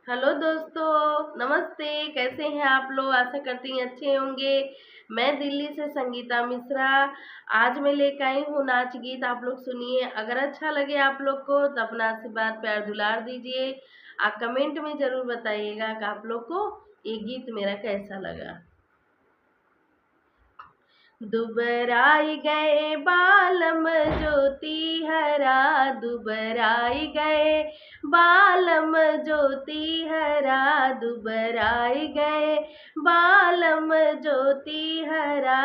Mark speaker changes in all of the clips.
Speaker 1: Hello दोस्तों, नमस्ते। कैसे हैं आप लोग? आशा करती हैं अच्छे होंगे। मैं दिल्ली से संगीता मिश्रा। आज मैं लेकर आई हूँ नाच गीत, आप लोग सुनिए। अगर अच्छा लगे आप लोग को तो अपना आशीर्वाद प्यार दुलार दीजिए। आप कमेंट में ज़रूर बताइएगा कि आप लोग को ये गीत मेरा कैसा लगा। दुबराई गए बालम ज्योति हरा, दुबराई गए बालम ज्योति हरा, दुबराई गए बालम ज्योति हरा।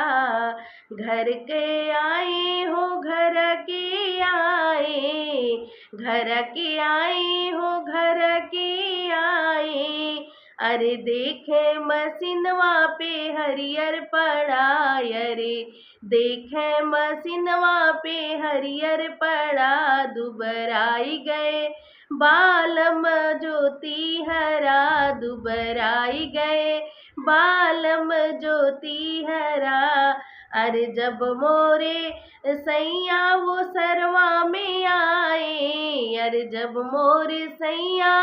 Speaker 1: घर के आए हो, घर के आए, घर के आए हो, घर के आए। अरे देखे मसिनवा पे हरियर पड़ा, अरे देखे मसिनवा पे हरियर पड़ा। दुबराई गए बालम ज्योति हरा, दुबराई गए बालम ज्योति हरा। अरे जब मोरे सैया वो सरवा में आए, अरे जब मोरे सैया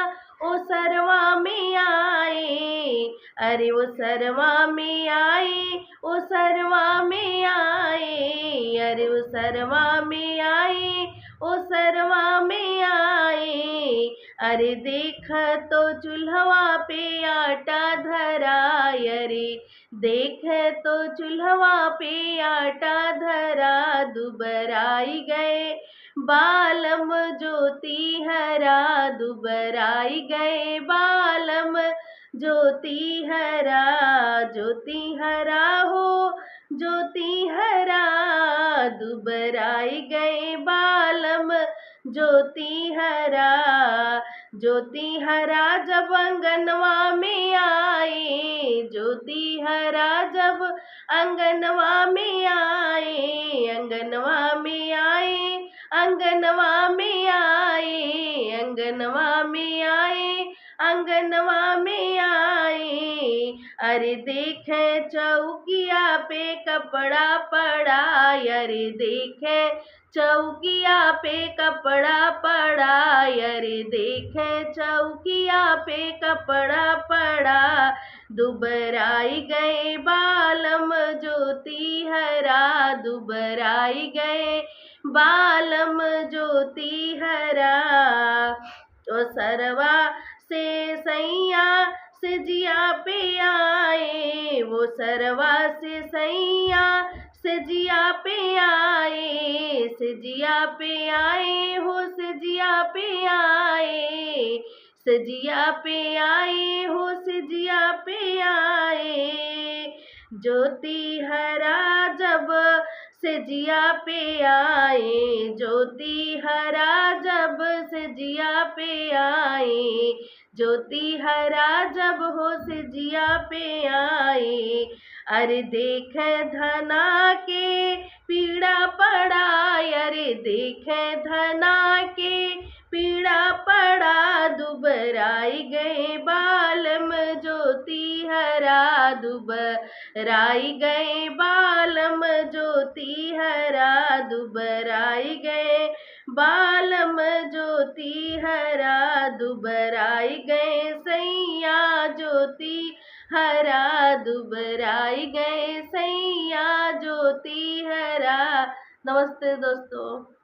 Speaker 1: ओ सरवा में आए, अरे वो सरवा में आए, ओ सरवा में आए, अरे वो सरवा में आए, ओ सरवा में आए। अरे देख तो चूल्हवा पे आटा धरा, अरे देख तो चूल्हवा पे आटा धरा। दुबराई गए बालम ज्योति हरा, दुबराई गए बालम ज्योति हरा। ज्योति हरा हो, ज्योति हरा, दुबराई गए बालम ज्योति हरा। ज्योति हरा जब अंगनवा में आए, ज्योति हरा जब अंगनवा में आए, अंगनवा में आए, अंगनवा में आए, अंगनवा में आए, अंगनवा में आए। अरे देखे चौकिया पे कपड़ा पड़ा, अरे देखे चौकिया पे कपड़ा पड़ा, अरे देखे चौकिया पे कपड़ा पड़ा। दुबराई गए बालम ज्योति हरा, दुबराई गए बालम ज्योति हरा। ओ सरवा से सैया से जिया पे आए, वो सरवा से सैया से जिया पे आए, से जिया पे आए हो, से जिया पे आए, से जिया पे आए हो, से जिया पे आए। ज्योति हरा जब से जिया पे आए, ज्योति हरा जब से जिया पे आए, ज्योति हरा जब हो से जिया पे आए। अरे देखे धना के पीड़ा पड़ा, अरे देखे धना के पीड़ा पड़ा। दुबराई गए बालम ज्योति हरा, दुबराई गए बालम ज्योति हरा, दुबराई गए बालम ज्योति हरा। दुबराई गए सैया ज्योति हरा, दुबराई गए सैया ज्योति हरा। नमस्ते दोस्तों।